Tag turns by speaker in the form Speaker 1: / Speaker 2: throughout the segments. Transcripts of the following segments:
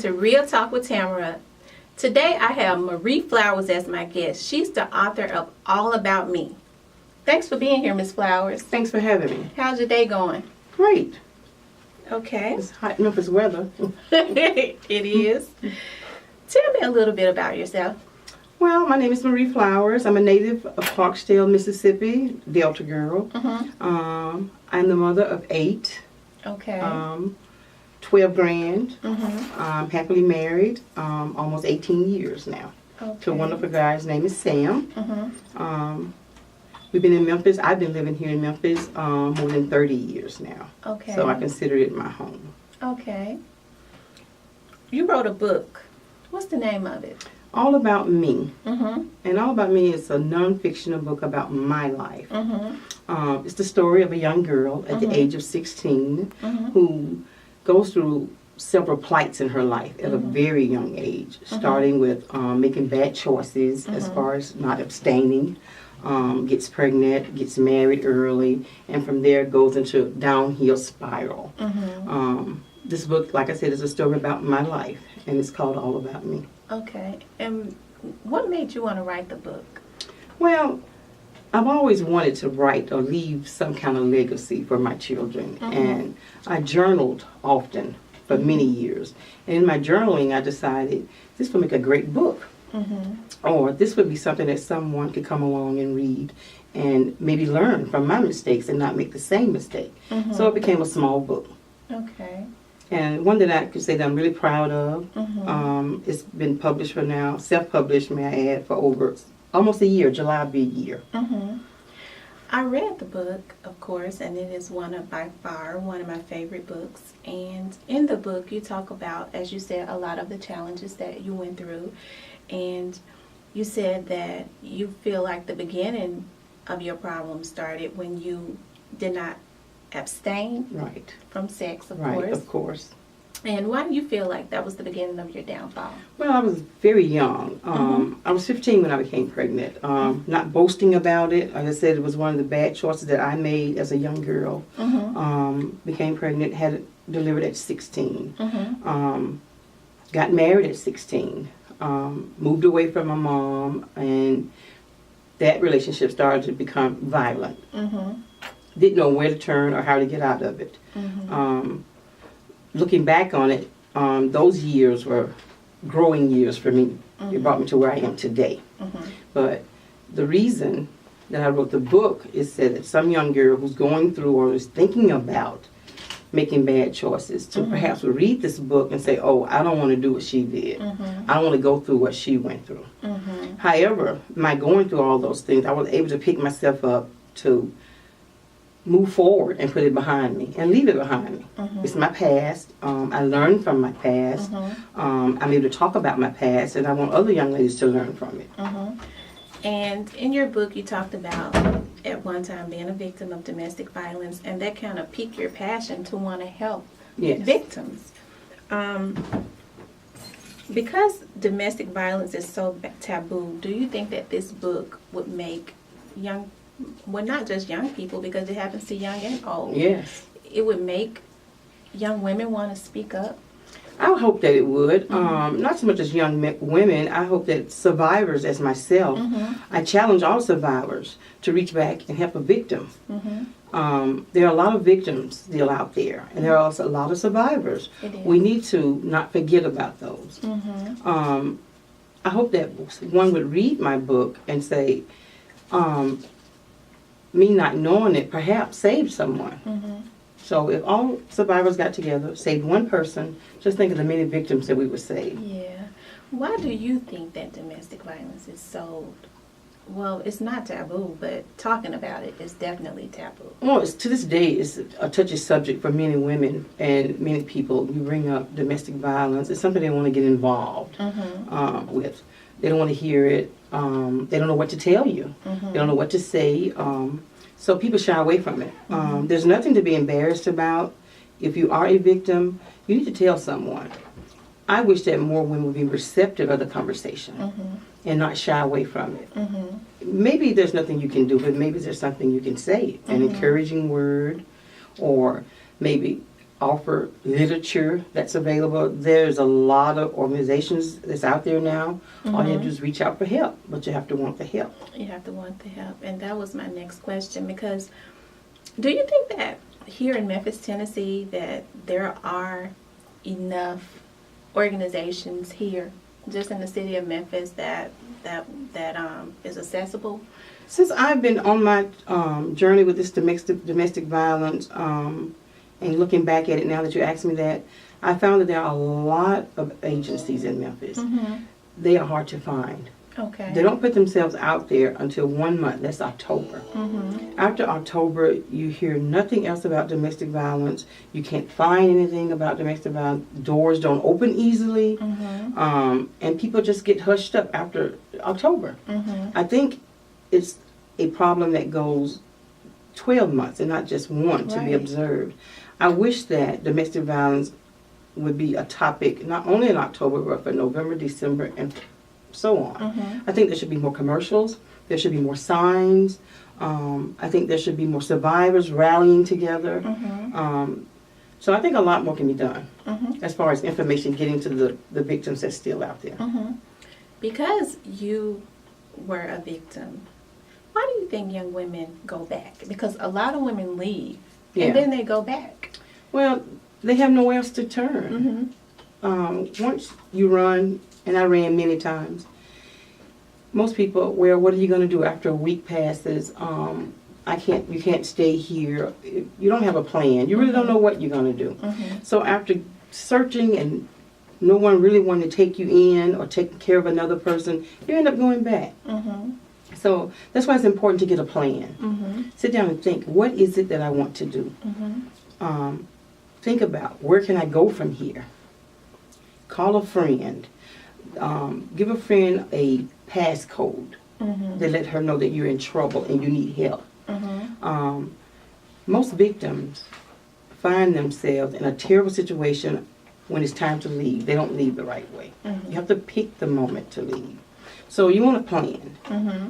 Speaker 1: to Real Talk with Tamara. Today I have Marie Flowers as my guest. She's the author of All About Me. Thanks for being here, Miss Flowers.
Speaker 2: Thanks for having me.
Speaker 1: How's your day going?
Speaker 2: Great.
Speaker 1: Okay.
Speaker 2: It's hot Memphis weather.
Speaker 1: It is. Tell me a little bit about yourself.
Speaker 2: Well, my name is Marie Flowers. I'm a native of Clarksdale, Mississippi, Delta girl. I'm the mother of 8.
Speaker 1: Okay.
Speaker 2: 12 grand.
Speaker 1: Mm-hmm.
Speaker 2: Happily married, almost 18 years now.
Speaker 1: Okay.
Speaker 2: To a wonderful guy. His name is Sam.
Speaker 1: Mm-hmm.
Speaker 2: We've been in Memphis. I've been living here in Memphis more than 30 years now.
Speaker 1: Okay.
Speaker 2: So I consider it my home.
Speaker 1: Okay. You wrote a book. What's the name of it?
Speaker 2: All About Me.
Speaker 1: Mm-hmm.
Speaker 2: And All About Me is a non-fictional book about my life.
Speaker 1: Mm-hmm.
Speaker 2: It's the story of a young girl at the age of 16 who goes through several plights in her life at a very young age, starting with making bad choices as far as not abstaining, gets pregnant, gets married early, and from there goes into a downhill spiral. This book, like I said, is a story about my life, and it's called All About Me.
Speaker 1: Okay. And what made you want to write the book?
Speaker 2: Well, I've always wanted to write or leave some kind of legacy for my children, and I journaled often for many years. And in my journaling, I decided this would make a great book, or this would be something that someone could come along and read and maybe learn from my mistakes and not make the same mistake. So it became a small book.
Speaker 1: Okay.
Speaker 2: And one that I could say that I'm really proud of. It's been published for now, self-published, may I add, for over almost a year. July will be a year.
Speaker 1: I read the book, of course, and it is by far one of my favorite books. And in the book, you talk about, as you said, a lot of the challenges that you went through. And you said that you feel like the beginning of your problem started when you did not abstain from sex, of course.
Speaker 2: Right, of course.
Speaker 1: And why do you feel like that was the beginning of your downfall?
Speaker 2: Well, I was very young. I was 15 when I became pregnant. Not boasting about it. Like I said, it was one of the bad choices that I made as a young girl. Became pregnant, had it delivered at 16. Got married at 16. Moved away from my mom, and that relationship started to become violent. Didn't know where to turn or how to get out of it. Looking back on it, those years were growing years for me. It brought me to where I am today. But the reason that I wrote the book is that some young girl who's going through or is thinking about making bad choices to perhaps read this book and say, oh, I don't want to do what she did. I don't want to go through what she went through. However, my going through all those things, I was able to pick myself up to move forward and put it behind me and leave it behind me. It's my past. I learned from my past. I'm able to talk about my past, and I want other young ladies to learn from it.
Speaker 1: And in your book, you talked about at one time being a victim of domestic violence, and that kind of piqued your passion to want to help victims. Because domestic violence is so taboo, do you think that this book would make well, not just young people, because it happens to young and old.
Speaker 2: Yes.
Speaker 1: It would make young women want to speak up?
Speaker 2: I hope that it would. Not so much as young women. I hope that survivors as myself, I challenge all survivors to reach back and help a victim. There are a lot of victims still out there, and there are also a lot of survivors. We need to not forget about those. I hope that one would read my book and say, me not knowing it perhaps saved someone. So if all survivors got together, saved one person, just think of the many victims that we would save.
Speaker 1: Yeah. Why do you think that domestic violence is so, well, it's not taboo, but talking about it is definitely taboo?
Speaker 2: Well, to this day, it's a touchy subject for many women and many people. You bring up domestic violence, it's something they want to get involved with. They don't want to hear it. They don't know what to tell you. They don't know what to say. So people shy away from it. There's nothing to be embarrassed about. If you are a victim, you need to tell someone. I wish that more women would be receptive of the conversation and not shy away from it. Maybe there's nothing you can do, but maybe there's something you can say. An encouraging word, or maybe offer literature that's available. There's a lot of organizations that's out there now. All you have to do is reach out for help, but you have to want the help.
Speaker 1: You have to want the help. And that was my next question, because do you think that here in Memphis, Tennessee, that there are enough organizations here, just in the city of Memphis, that is accessible?
Speaker 2: Since I've been on my journey with this domestic violence, and looking back at it now that you asked me that, I found that there are a lot of agencies in Memphis. They are hard to find.
Speaker 1: Okay.
Speaker 2: They don't put themselves out there until 1 month. That's October. After October, you hear nothing else about domestic violence. You can't find anything about domestic violence. Doors don't open easily. And people just get hushed up after October. I think it's a problem that goes 12 months and not just one to be observed. I wish that domestic violence would be a topic not only in October, but for November, December, and so on. I think there should be more commercials. There should be more signs. I think there should be more survivors rallying together. So I think a lot more can be done as far as information getting to the victims that's still out there.
Speaker 1: Because you were a victim, why do you think young women go back? Because a lot of women leave and then they go back.
Speaker 2: Well, they have nowhere else to turn. Once you run, and I ran many times, most people, well, what are you going to do after a week passes? You can't stay here. You don't have a plan. You really don't know what you're going to do. So after searching and no one really wanting to take you in or taking care of another person, you end up going back. So that's why it's important to get a plan. Sit down and think, what is it that I want to do? Think about, where can I go from here? Call a friend. Give a friend a passcode to let her know that you're in trouble and you need help. Most victims find themselves in a terrible situation when it's time to leave. They don't leave the right way. You have to pick the moment to leave. So you want a plan.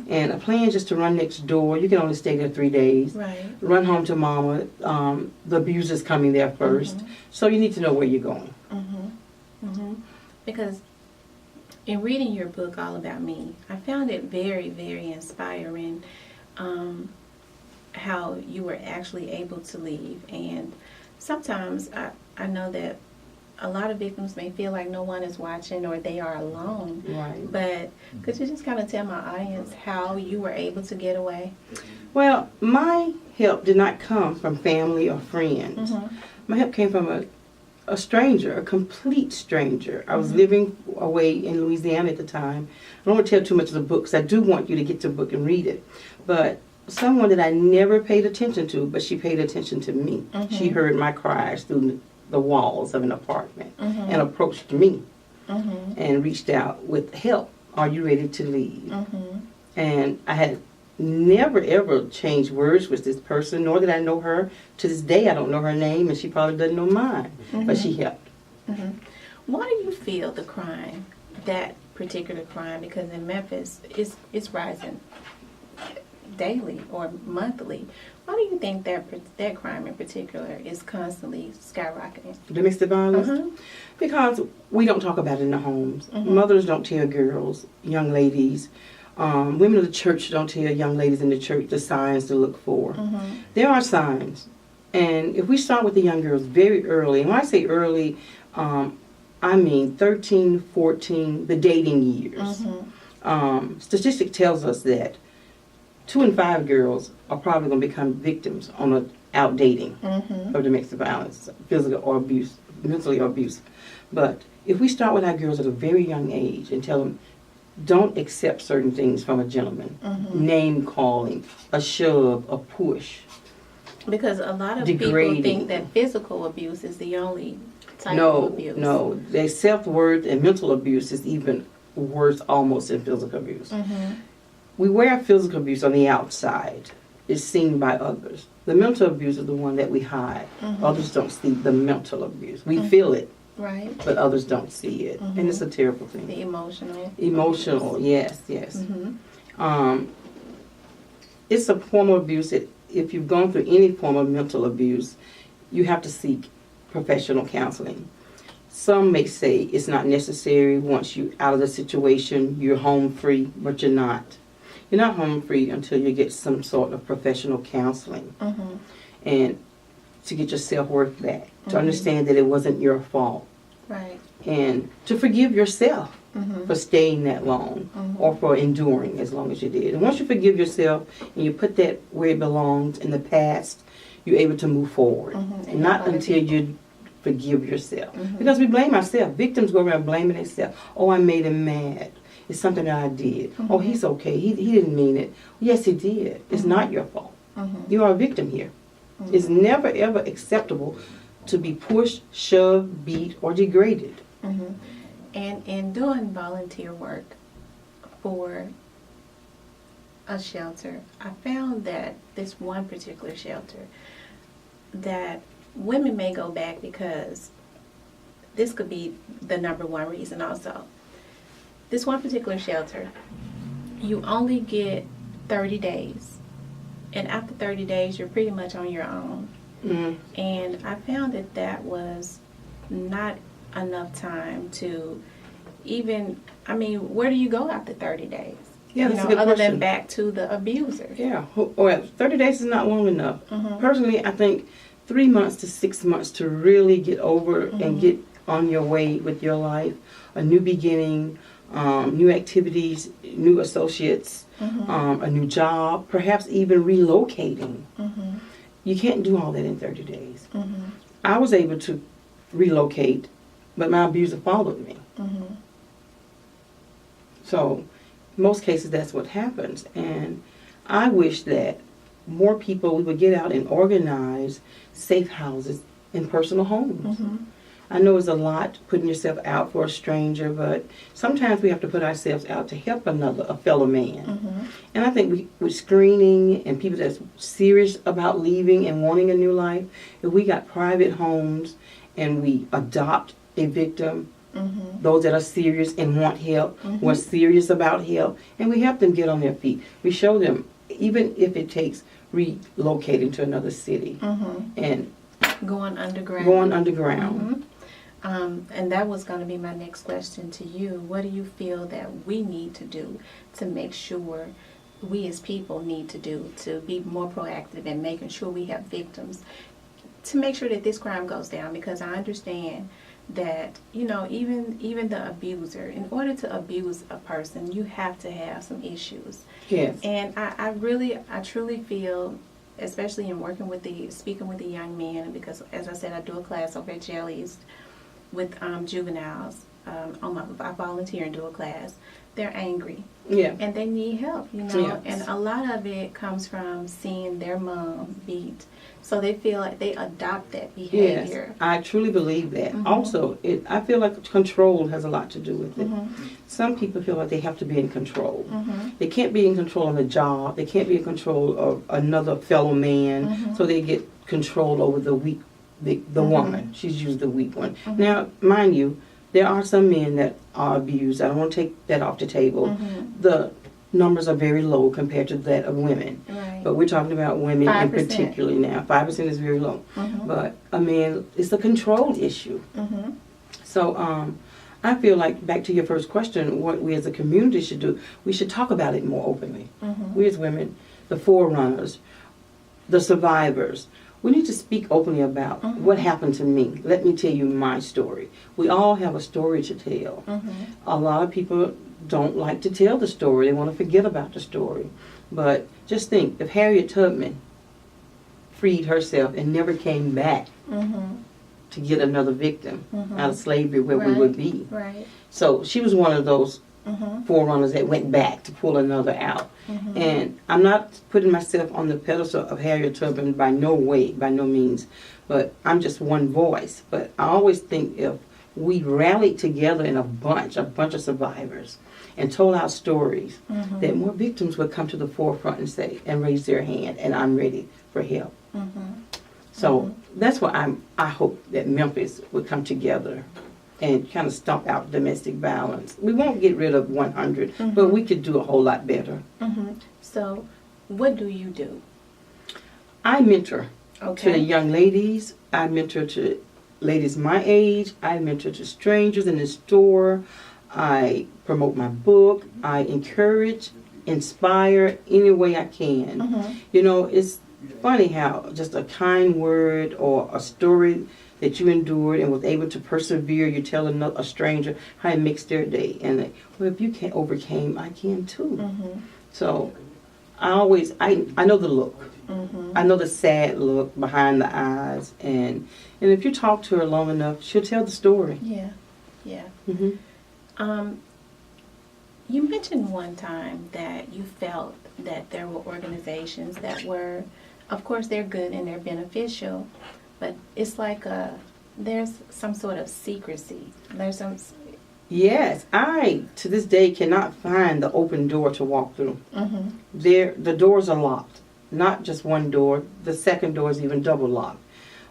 Speaker 2: And a plan is just to run next door. You can only stay there 3 days. Run home to mama. The abuser's coming there first. So you need to know where you're going. Because in reading your book, All About Me, I found it very, very inspiring how you were actually able to leave. And sometimes I know that a lot of victims may feel like no one is watching or they are alone. But could you just kind of tell my audience how you were able to get away? Well, my help did not come from family or friends. My help came from a stranger, a complete stranger. I was living away in Louisiana at the time. I don't want to tell too much of the book, because I do want you to get the book and read it. But someone that I never paid attention to, but she paid attention to me. She heard my cries through the walls of an apartment and approached me and reached out with help. Are you ready to leave? And I had never ever changed words with this person, nor did I know her. To this day, I don't know her name, and she probably doesn't know mine, but she helped. Why do you feel the crime, that particular crime, because in Memphis, it's rising daily or monthly? Why do you think that crime in particular is constantly skyrocketing? Domestic violence? Because we don't talk about it in the homes. Mothers don't tell girls, young ladies. Women of the church don't tell young ladies in the church the signs to look for. There are signs. And if we start with the young girls very early, and when I say early, I mean 13, 14, the dating years. Statistic tells us that 2 in 5 girls are probably going to become victims on out dating of domestic violence, physical or abuse, mentally or abuse. But if we start with our girls at a very young age and tell them, don't accept certain things from a gentleman, name calling, a shove, a push. Because a lot of people think that physical abuse is the only type of abuse. No, their self-worth and mental abuse is even worse almost than physical abuse. We wear physical abuse on the outside. It's seen by others. The mental abuse is the one that we hide. Others don't see the mental abuse. We feel it. Right. But others don't see it. And it's a terrible thing. The emotional. Emotional, abuse. Yes. It's a form of abuse that if you've gone through any form of mental abuse, you have to seek professional counseling. Some may say it's not necessary. Once you're out of the situation, you're home free, but you're not. You're not home free until you get some sort of professional counseling.
Speaker 1: Mm-hmm.
Speaker 2: And to get your self-worth back, to
Speaker 1: Mm-hmm.
Speaker 2: understand that it wasn't your fault,
Speaker 1: Right.
Speaker 2: and to forgive yourself
Speaker 1: Mm-hmm.
Speaker 2: for staying that long
Speaker 1: Mhm.
Speaker 2: or for enduring as long as you did. And once you forgive yourself and you put that where it belongs in the past, you're able to move forward.
Speaker 1: Mhm.
Speaker 2: And not
Speaker 1: help other
Speaker 2: until
Speaker 1: people.
Speaker 2: you forgive yourself.
Speaker 1: Mhm.
Speaker 2: Because we blame ourselves. Victims go around blaming themselves. Oh, I made him mad. It's something that I did. Oh,
Speaker 1: Mhm.
Speaker 2: he's okay. He didn't mean it. Yes, he did. It's
Speaker 1: Mhm.
Speaker 2: not your fault.
Speaker 1: Mhm.
Speaker 2: You are a victim here.
Speaker 1: Mhm.
Speaker 2: It's never, ever acceptable to be pushed, shoved, beat, or degraded.
Speaker 1: Mhm. And in doing volunteer work for a shelter, I found that this one particular shelter, that women may go back because this could be the number one reason also. This one particular shelter, you only get 30 days. And after 30 days, you're pretty much on your own.
Speaker 2: Mm.
Speaker 1: And I found that that was not enough time to even, I mean, where do you go after 30 days?
Speaker 2: Yeah, that's a good
Speaker 1: other
Speaker 2: question.
Speaker 1: than back to the abuser.
Speaker 2: Yeah, well, 30 days is not long enough.
Speaker 1: Mhm.
Speaker 2: Personally, I think 3 months to 6 months to really get over
Speaker 1: Mhm.
Speaker 2: and get on your way with your life, a new beginning, new activities, new associates,
Speaker 1: Mhm.
Speaker 2: a new job, perhaps even relocating.
Speaker 1: Mhm.
Speaker 2: You can't do all that in 30 days.
Speaker 1: Mhm.
Speaker 2: I was able to relocate, but my abuser followed me.
Speaker 1: Mhm.
Speaker 2: So, in most cases, that's what happens. And I wish that more people would get out and organize safe houses in personal homes.
Speaker 1: Mhm.
Speaker 2: I know it's a lot putting yourself out for a stranger, but sometimes we have to put ourselves out to help a fellow man.
Speaker 1: Mhm.
Speaker 2: And I think with screening and people that's serious about leaving and wanting a new life, if we got private homes and we adopt a victim,
Speaker 1: Mhm.
Speaker 2: those that are serious and want help, who are
Speaker 1: Mhm.
Speaker 2: serious about help, and we help them get on their feet. We show them, even if it takes relocating to another city
Speaker 1: Mhm.
Speaker 2: and
Speaker 1: Going underground.
Speaker 2: going underground.
Speaker 1: Mhm. And that was going to be my next question to you. What do you feel that we need to do to make sure we as people need to do to be more proactive in making sure we have victims to make sure that this crime goes down? Because I understand that, even the abuser, in order to abuse a person, you have to have some issues.
Speaker 2: Yes.
Speaker 1: And I truly feel, especially in speaking with the young men, because as I said, I do a class over at Jail East with juveniles. I volunteer and do a class. They're angry.
Speaker 2: Yeah.
Speaker 1: And they need help,
Speaker 2: Yes.
Speaker 1: And a lot of it comes from seeing their mom beat. So they feel like they adopt that
Speaker 2: Yes,
Speaker 1: behavior.
Speaker 2: I truly believe that.
Speaker 1: Mhm.
Speaker 2: Also, I feel like control has a lot to do with it.
Speaker 1: Mhm.
Speaker 2: Some people feel like they have to be in control.
Speaker 1: Mhm.
Speaker 2: They can't be in control of a job. They can't be in control of another fellow man.
Speaker 1: Mhm.
Speaker 2: So they get control over the weak, the
Speaker 1: Mhm.
Speaker 2: woman. She's usually the weak one.
Speaker 1: Mhm.
Speaker 2: Now, mind you, there are some men that are abused. I don't want to take that off the table.
Speaker 1: Mhm.
Speaker 2: The numbers are very low compared to that of women.
Speaker 1: Right.
Speaker 2: But we're talking about women in
Speaker 1: 5%.
Speaker 2: particular now. 5% is very low.
Speaker 1: Mhm.
Speaker 2: But a man, it's a control issue.
Speaker 1: Mhm.
Speaker 2: So I feel like, back to your first question, what we as a community should do, we should talk about it more openly.
Speaker 1: Mhm.
Speaker 2: We as women, the forerunners, the survivors, we need to speak openly about
Speaker 1: Mhm.
Speaker 2: what happened to me. Let me tell you my story. We all have a story to tell.
Speaker 1: Mhm.
Speaker 2: A lot of people don't like to tell the story. They want to forget about the story. But just think, if Harriet Tubman freed herself and never came back
Speaker 1: Mhm.
Speaker 2: to get another victim
Speaker 1: Mhm.
Speaker 2: out of slavery, where we
Speaker 1: Right.
Speaker 2: would be.
Speaker 1: Right.
Speaker 2: So she was one of those
Speaker 1: Mhm.
Speaker 2: forerunners that went back to pull another out.
Speaker 1: Mhm.
Speaker 2: And I'm not putting myself on the pedestal of Harriet Tubman by no way, by no means, but I'm just one voice. But I always think if we rallied together in a bunch of survivors, and told our stories,
Speaker 1: Mhm.
Speaker 2: that more victims would come to the forefront and say, and raise their hand, and I'm ready for help.
Speaker 1: Mhm.
Speaker 2: So that's why I hope that Memphis would come together and kind of stomp out domestic violence. We won't get rid of 100, but we could do a whole lot better.
Speaker 1: Mhm. So, what do you do?
Speaker 2: I mentor to the
Speaker 1: Okay.
Speaker 2: young ladies. I mentor to ladies my age. I mentor to strangers in the store. I promote my book. I encourage, inspire any way I can.
Speaker 1: Mm-hmm.
Speaker 2: You know, it's funny how just a kind word or a story that you endured and was able to persevere, you tell a stranger how it makes their day. And like, well, if you can overcame, I can too.
Speaker 1: Mm-hmm.
Speaker 2: So I know the look.
Speaker 1: Mm-hmm.
Speaker 2: I know the sad look behind the eyes. And if you talk to her long enough, she'll tell the story.
Speaker 1: Yeah. Yeah.
Speaker 2: Mm-hmm.
Speaker 1: You mentioned one time that you felt that there were organizations that were, of course, they're good and they're beneficial, but it's like there's some sort of secrecy. There's some.
Speaker 2: Yes, I to this day cannot find the open door to walk through.
Speaker 1: Mm-hmm.
Speaker 2: The doors are locked. Not just one door. The second door is even double locked.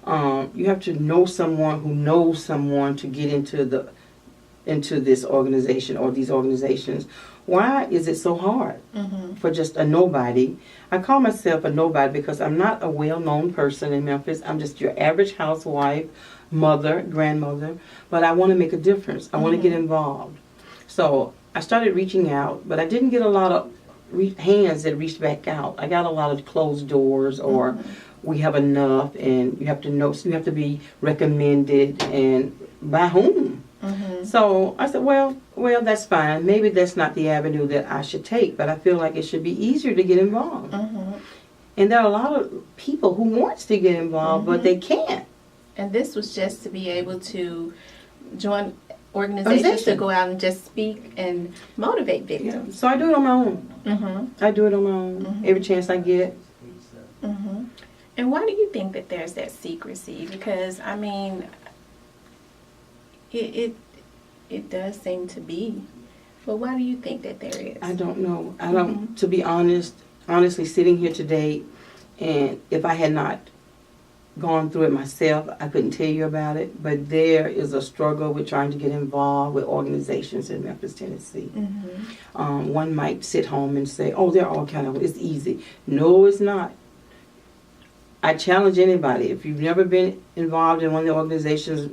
Speaker 2: You have to know someone who knows someone to get into this organization or these organizations. Why is it so hard
Speaker 1: Mm-hmm.
Speaker 2: for just a nobody? I call myself a nobody because I'm not a well-known person in Memphis. I'm just your average housewife, mother, grandmother, but I want to make a difference. I want to get involved. So I started reaching out, but I didn't get a lot of hands that reached back out. I got a lot of closed doors or we have enough, and you have to know, so you have to be recommended, and by whom?
Speaker 1: Mm-hmm.
Speaker 2: So I said, well, that's fine. Maybe that's not the avenue that I should take, but I feel like it should be easier to get involved.
Speaker 1: Mm-hmm.
Speaker 2: And there are a lot of people who wants to get involved, but they can't.
Speaker 1: And this was just to be able to join organizations to go out and just speak and motivate victims.
Speaker 2: So I do it on my own.
Speaker 1: Mm-hmm.
Speaker 2: I do it on my own every chance I get.
Speaker 1: Mm-hmm. And why do you think that there's that secrecy? Because, I mean, it does seem to be. But why do you think that there is?
Speaker 2: I don't know. I don't, to be honestly sitting here today, and if I had not gone through it myself, I couldn't tell you about it. But there is a struggle with trying to get involved with organizations in Memphis, Tennessee.
Speaker 1: Mm-hmm.
Speaker 2: One might sit home and say, oh, they're all kind of, it's easy. No, it's not. I challenge anybody, if you've never been involved in one of the organizations,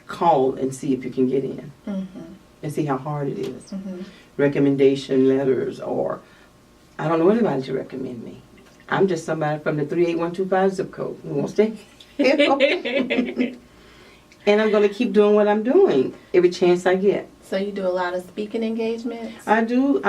Speaker 2: call and see if you can get in.
Speaker 1: Mm-hmm.
Speaker 2: And see how hard it is.
Speaker 1: Mm-hmm.
Speaker 2: Recommendation letters, or I don't know anybody to recommend me. I'm just somebody from the 38125 zip code who wants to help. And I'm going to keep doing what I'm doing every chance I get.
Speaker 1: So you do a lot of speaking engagements?
Speaker 2: I do.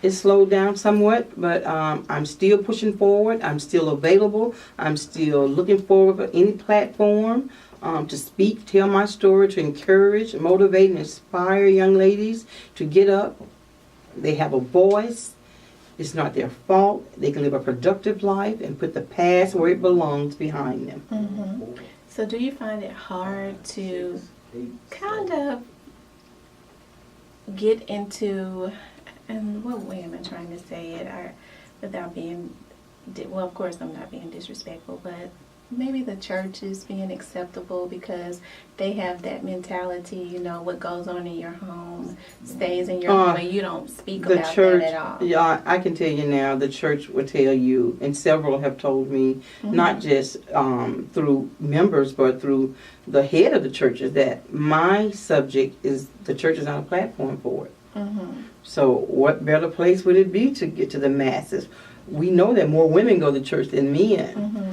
Speaker 2: It's slowed down somewhat, but I'm still pushing forward. I'm still available. I'm still looking forward for any platform to speak, tell my story, to encourage, motivate, and inspire young ladies to get up. They have a voice. It's not their fault. They can live a productive life and put the past where it belongs behind them.
Speaker 1: Mm-hmm. So do you find it hard to kind of get into, and what way am I trying to say it, without being, well, of course I'm not being disrespectful, but maybe the church is being acceptable because they have that mentality, you know, what goes on in your home stays in your home, and you don't speak
Speaker 2: the
Speaker 1: about
Speaker 2: church,
Speaker 1: that at all.
Speaker 2: Yeah, I can tell you now, the church will tell you, and several have told me, not just through members, but through the head of the churches, that my subject is, the church is not a platform for it.
Speaker 1: Mm-hmm.
Speaker 2: So what better place would it be to get to the masses? We know that more women go to church than men.
Speaker 1: Mm-hmm.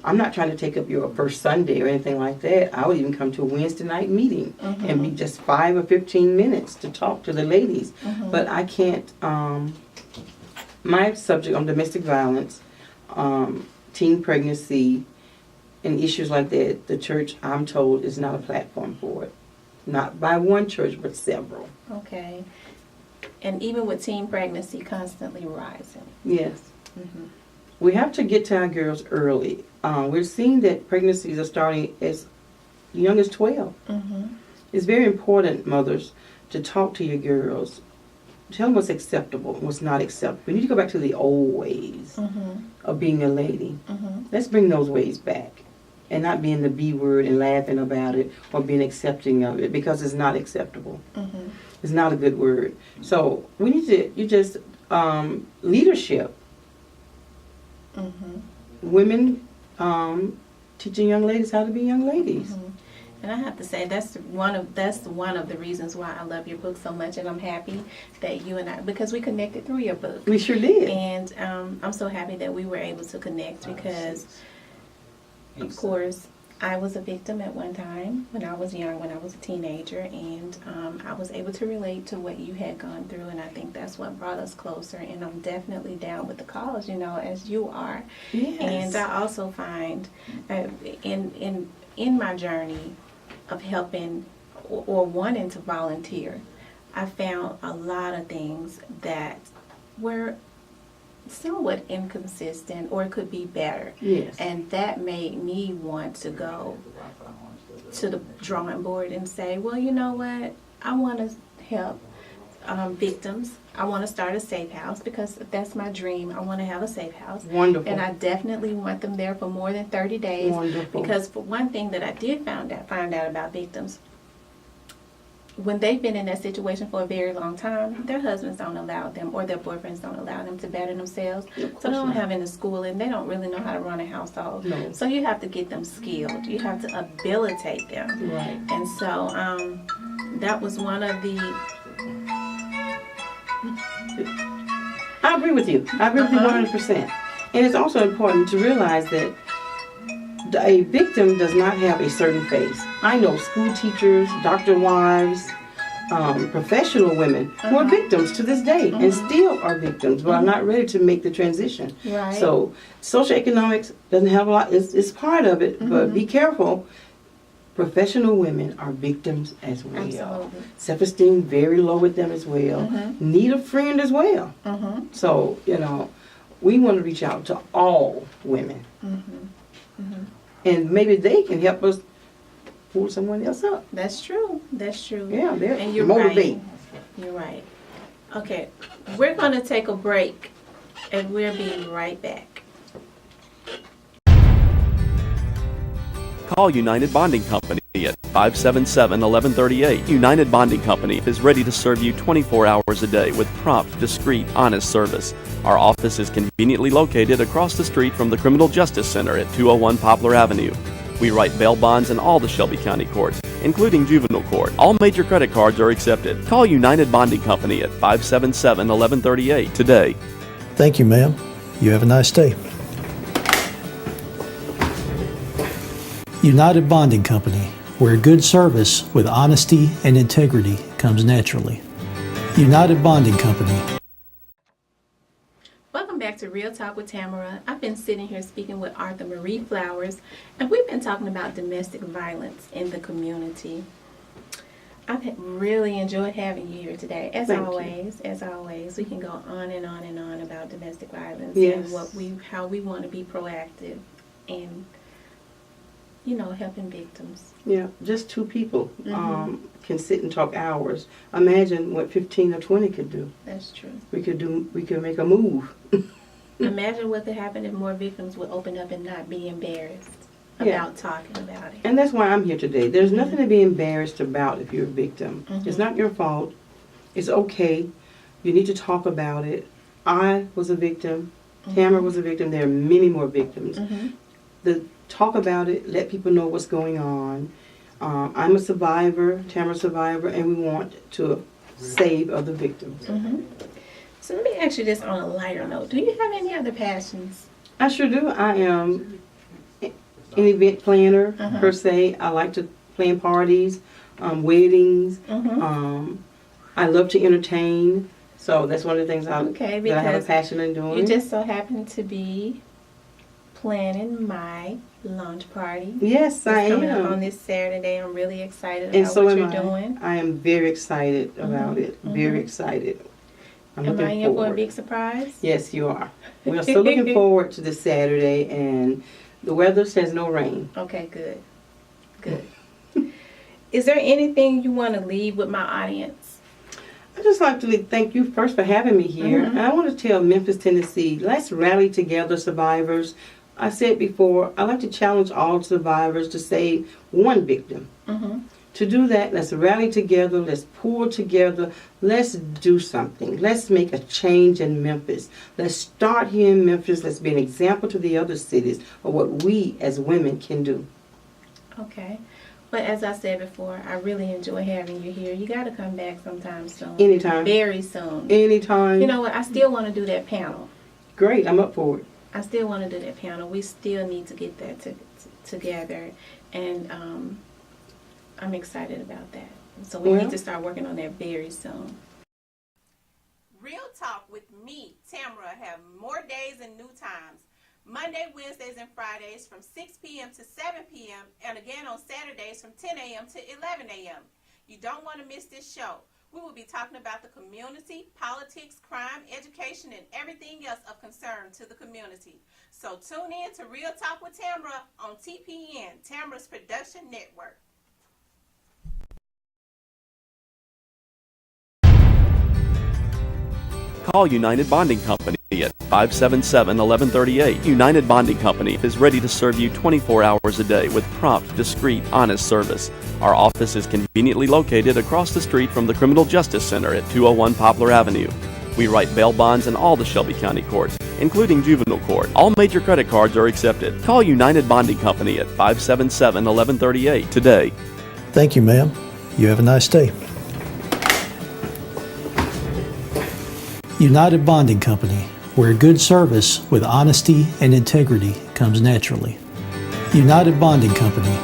Speaker 2: I'm not trying to take up your first Sunday or anything like that. I would even come to a Wednesday night meeting and be just 5 or 15 minutes to talk to the ladies. But I can't, my subject on domestic violence, teen pregnancy, and issues like that, the church, I'm told, is not a platform for it. Not by one church, but several.
Speaker 1: Okay. And even with teen pregnancy constantly rising.
Speaker 2: Yes.
Speaker 1: Mm-hmm.
Speaker 2: We have to get to our girls early. We're seeing that pregnancies are starting as young as 12.
Speaker 1: Mm-hmm.
Speaker 2: It's very important, mothers, to talk to your girls. Tell them what's acceptable and what's not acceptable. We need to go back to the old ways of being a lady. Let's bring those ways back. And not being the B word and laughing about it or being accepting of it, because it's not acceptable. It's not a good word. So we need to, leadership. Women teaching young ladies how to be young ladies.
Speaker 1: And I have to say that's one of the reasons why I love your book so much, and I'm happy that you and I, because we connected through your book.
Speaker 2: We sure did.
Speaker 1: And I'm so happy that we were able to connect because, of course, I was a victim at one time when I was young, when I was a teenager, and I was able to relate to what you had gone through, and I think that's what brought us closer. And I'm definitely down with the cause, as you are.
Speaker 2: Yes.
Speaker 1: And I also find in my journey of helping or wanting to volunteer, I found a lot of things that were somewhat inconsistent or could be better.
Speaker 2: Yes.
Speaker 1: And that made me want to go to the drawing board and say, well, you know what? I want to help victims. I want to start a safe house because that's my dream. I want to have a safe house.
Speaker 2: Wonderful.
Speaker 1: And I definitely want them there for more than 30 days.
Speaker 2: Wonderful.
Speaker 1: Because for one thing that I did find out about victims, when they've been in that situation for a very long time, their husbands don't allow them or their boyfriends don't allow them to better themselves. So they don't have any schooling. They don't really know how to run a household.
Speaker 2: No.
Speaker 1: So you have to get them skilled. You have to habilitate them.
Speaker 2: Right.
Speaker 1: And so that was one of the...
Speaker 2: I agree with you. I agree with you 100%. And it's also important to realize that a victim does not have a certain face. I know school teachers, doctor wives, professional women who are victims to this day and still are victims, but are not ready to make the transition.
Speaker 1: Right.
Speaker 2: So socioeconomics doesn't have a lot. It's part of it, but be careful. Professional women are victims as well.
Speaker 1: Absolutely.
Speaker 2: Self-esteem very low with them as well. Need a friend as well. So, we want to reach out to all women. And maybe they can help us pull someone else up.
Speaker 1: That's true. That's true.
Speaker 2: Yeah, they're
Speaker 1: And you're
Speaker 2: motivate.
Speaker 1: right. You're right. Okay, we're going to take a break, and we'll be right back.
Speaker 3: Call United Bonding Company at 577-1138. United Bonding Company is ready to serve you 24 hours a day with prompt, discreet, honest service. Our office is conveniently located across the street from the Criminal Justice Center at 201 Poplar Avenue. We write bail bonds in all the Shelby County courts, including juvenile court. All major credit cards are accepted. Call United Bonding Company at 577-1138 today.
Speaker 4: Thank you, ma'am. You have a nice day. United Bonding Company, where good service with honesty and integrity comes naturally. United Bonding Company.
Speaker 1: Welcome back to Real Talk with Tamara. I've been sitting here speaking with Arthur Marie Flowers, and we've been talking about domestic violence in the community. I've really enjoyed having you here today. As always, we can go on and on and on about domestic violence and how we want to be proactive and helping victims.
Speaker 2: Yeah, just two people can sit and talk hours. Imagine what 15 or 20 could do.
Speaker 1: That's true.
Speaker 2: We could make a move.
Speaker 1: Imagine what could happen if more victims would open up and not be embarrassed about talking about it.
Speaker 2: And that's why I'm here today. There's nothing to be embarrassed about if you're a victim. It's not your fault. It's okay. You need to talk about it. I was a victim. Tamara was a victim. There are many more victims. Talk about it. Let people know what's going on. I'm a survivor. Tamara's a survivor, and we want to save other victims.
Speaker 1: So let me ask you this on a lighter note. Do you have any other passions?
Speaker 2: I sure do. I am an event planner, per se. I like to plan parties, weddings. I love to entertain. So that's one of the things that I have a passion in doing.
Speaker 1: You just so happen to be planning my launch party.
Speaker 2: Yes, I am.
Speaker 1: Coming up on this Saturday. I'm really excited
Speaker 2: and
Speaker 1: about
Speaker 2: so
Speaker 1: what
Speaker 2: am
Speaker 1: you're
Speaker 2: I.
Speaker 1: doing.
Speaker 2: I am very excited about it. Very excited. I'm
Speaker 1: Am I
Speaker 2: looking
Speaker 1: in for a
Speaker 2: forward.
Speaker 1: big surprise?
Speaker 2: Yes, you are. We are so looking forward to this Saturday, and the weather says no rain.
Speaker 1: Okay, good. Good. Is there anything you want to leave with my audience?
Speaker 2: I'd just like to thank you first for having me here. And I want to tell Memphis, Tennessee, let's rally together, survivors. I said before, I like to challenge all survivors to save one victim. To do that, let's rally together, let's pull together, let's do something. Let's make a change in Memphis. Let's start here in Memphis. Let's be an example to the other cities of what we as women can do.
Speaker 1: Okay. But as I said before, I really enjoy having you here. You got to come back sometime soon.
Speaker 2: Anytime.
Speaker 1: Very soon.
Speaker 2: Anytime.
Speaker 1: You know what? I still want to do that panel.
Speaker 2: Great, I'm up for it.
Speaker 1: I still want to do that panel. We still need to get that together. And I'm excited about that. So we need to start working on that very soon. Real Talk with me, Tamara, have more days and new times. Monday, Wednesdays, and Fridays from 6 p.m. to 7 p.m. and again on Saturdays from 10 a.m. to 11 a.m. You don't want to miss this show. We will be talking about the community, politics, crime, education, and everything else of concern to the community. So tune in to Real Talk with Tamara on TPN, Tamara's Production Network.
Speaker 3: Call United Bonding Company at 577-1138. United Bonding Company is ready to serve you 24 hours a day with prompt, discreet, honest service. Our office is conveniently located across the street from the Criminal Justice Center at 201 Poplar Avenue. We write bail bonds in all the Shelby County courts, including juvenile court. All major credit cards are accepted. Call United Bonding Company at 577-1138 today.
Speaker 4: Thank you, ma'am. You have a nice day. United Bonding Company, where good service with honesty and integrity comes naturally. United Bonding Company.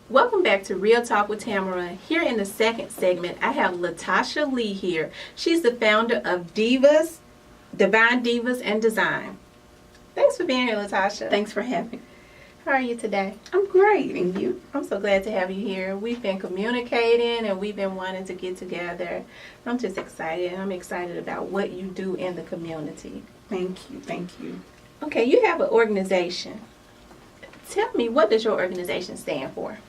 Speaker 1: Welcome back to Real Talk with Tamara. Here in the second segment, I have Lotarsha Lee here. She's the founder of Divine Divas and Design. Thanks for being here, Lotarsha.
Speaker 2: Thanks for having me.
Speaker 1: How are you today?
Speaker 2: I'm great, and you?
Speaker 1: I'm so glad to have you here. We've been communicating and we've been wanting to get together. I'm just excited. I'm excited about what you do in the community.
Speaker 2: Thank you.
Speaker 1: Okay, you have an organization. Tell me, what does your organization stand for?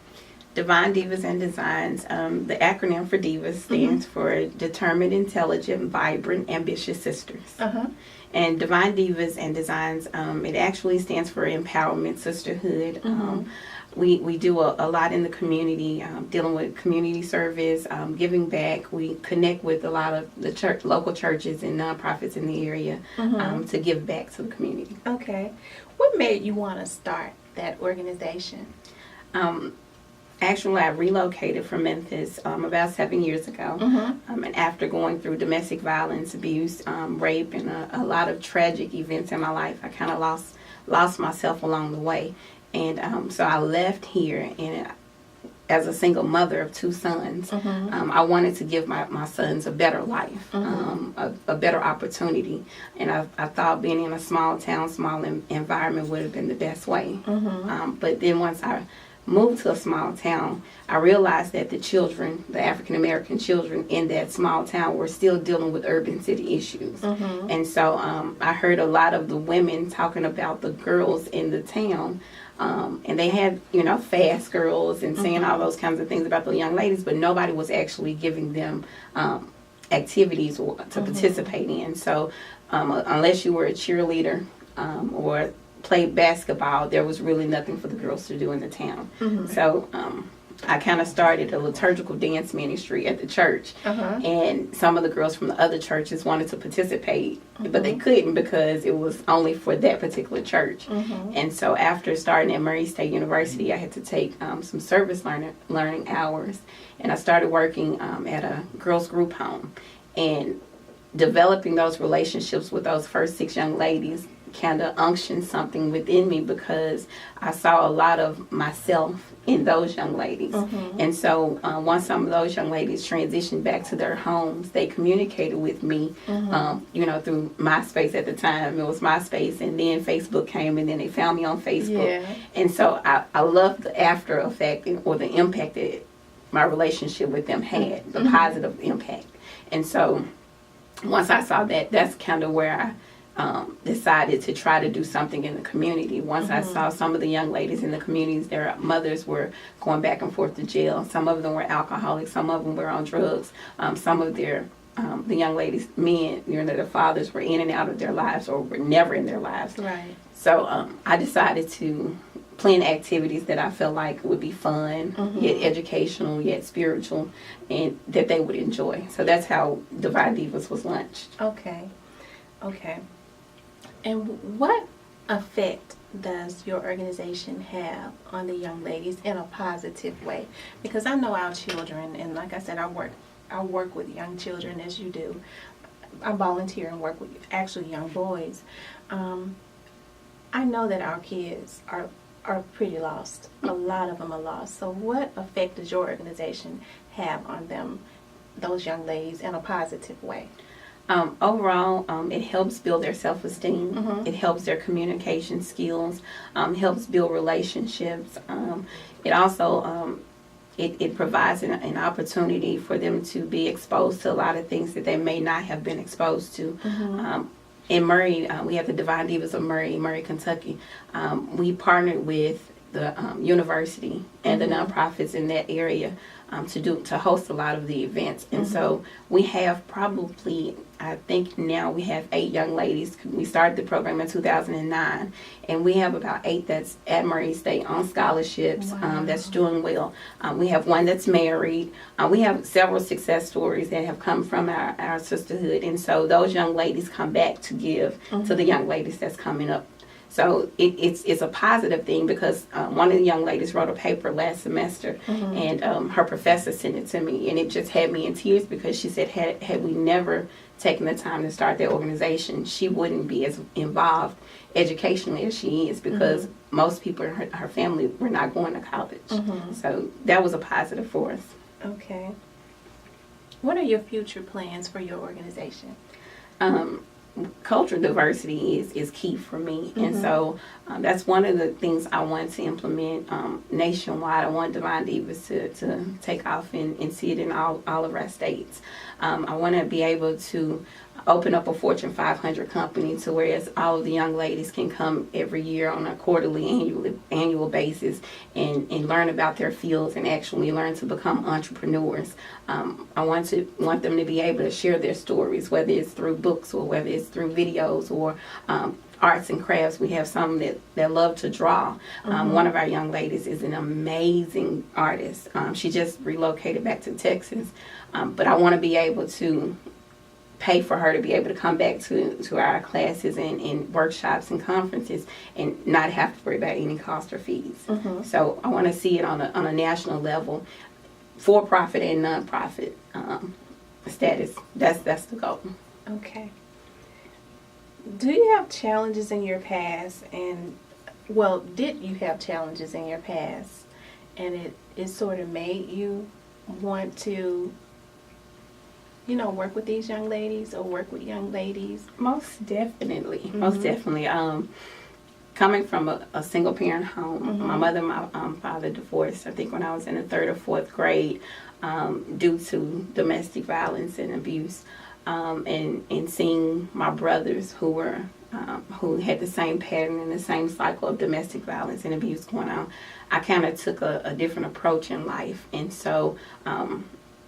Speaker 2: Divine Divas and Designs. The acronym for Divas stands for Determined, Intelligent, Vibrant, Ambitious Sisters. And Divine Divas and Designs, it actually stands for Empowerment, Sisterhood. We do a lot in the community, dealing with community service, giving back. We connect with a lot of the local churches and nonprofits in the area to give back to the community.
Speaker 1: Okay. What made you want to start that organization?
Speaker 2: Actually, I relocated from Memphis about 7 years ago. And after going through domestic violence, abuse, rape, and a lot of tragic events in my life, I kind of lost myself along the way. And so I left here, and as a single mother of two sons, I wanted to give my sons a better life, a better opportunity. And I thought being in a small town, small environment would have been the best way. But then once I moved to a small town, I realized that the African American children in that small town were still dealing with urban city issues. And so I heard a lot of the women talking about the girls in the town, and they had, fast girls and saying all those kinds of things about the young ladies, but nobody was actually giving them activities to participate in. So unless you were a cheerleader or played basketball, there was really nothing for the girls to do in the town. So I kind of started a liturgical dance ministry at the church, and some of the girls from the other churches wanted to participate, but they couldn't because it was only for that particular church. And so after starting at Murray State University, I had to take some service learning hours, and I started working at a girls group home, and developing those relationships with those first 6 young ladies kind of unctioned something within me, because I saw a lot of myself in those young ladies. And so once some of those young ladies transitioned back to their homes, they communicated with me, through MySpace at the time. It was MySpace, and then Facebook came, and then they found me on Facebook. And so I loved the after effect or the impact that my relationship with them had, the positive impact. And so once I saw that, that's kind of where I decided to try to do something in the community. Once I saw some of the young ladies in the communities, their mothers were going back and forth to jail. Some of them were alcoholics. Some of them were on drugs. Some of the young ladies, men, their fathers were in and out of their lives or were never in their lives.
Speaker 1: Right.
Speaker 2: So I decided to plan activities that I felt like would be fun, yet educational, yet spiritual, and that they would enjoy. So that's how Divine Divas was launched.
Speaker 1: Okay. And what effect does your organization have on the young ladies in a positive way? Because I know our children, and like I said, I work with young children as you do. I volunteer and work with actually young boys. I know that our kids are pretty lost. A lot of them are lost. So what effect does your organization have on them, those young ladies, in a positive way?
Speaker 5: Overall, it helps build their self-esteem. It helps their communication skills. Helps build relationships. It also it provides an opportunity for them to be exposed to a lot of things that they may not have been exposed to. In Murray, we have the Divine Divas of Murray, Kentucky. We partnered with the university and the nonprofits in that area to host a lot of the events. And so we have probably, I think now we have 8 young ladies. We started the program in 2009, and we have about 8 that's at Murray State on scholarships. That's doing well. We have 1 that's married. We have several success stories that have come from our sisterhood, and so those young ladies come back to give to the young ladies that's coming up. So it's a positive thing, because one of the young ladies wrote a paper last semester, and her professor sent it to me, and it just had me in tears, because she said had we never taken the time to start that organization, she wouldn't be as involved educationally as she is, because most people in her family were not going to college. So that was a positive for us.
Speaker 1: Okay. What are your future plans for your organization?
Speaker 5: Cultural diversity is key for me, and so that's one of the things I want to implement nationwide. I want Divine Divas to take off and see it in all of our states. I want to be able to open up a Fortune 500 company to whereas all of the young ladies can come every year on a quarterly, annual basis and learn about their fields and actually learn to become entrepreneurs. I want them to be able to share their stories, whether it's through books or whether it's through videos or arts and crafts. We have some that love to draw. One of our young ladies is an amazing artist. She just relocated back to Texas, but I want to be able to pay for her to be able to come back to our classes and workshops and conferences and not have to worry about any cost or fees. So I want to see it on a national level, for-profit and non-profit status. That's the goal.
Speaker 1: Okay. Do you have challenges in your past, and did you have challenges in your past, and it sort of made you want to work with these young ladies or work with young ladies?
Speaker 5: Most definitely. Most definitely. Coming from a single parent home, my mother and my father divorced, I think, when I was in the 3rd or 4th grade due to domestic violence and abuse. And seeing my brothers who had the same pattern and the same cycle of domestic violence and abuse going on, I kind of took a different approach in life. And so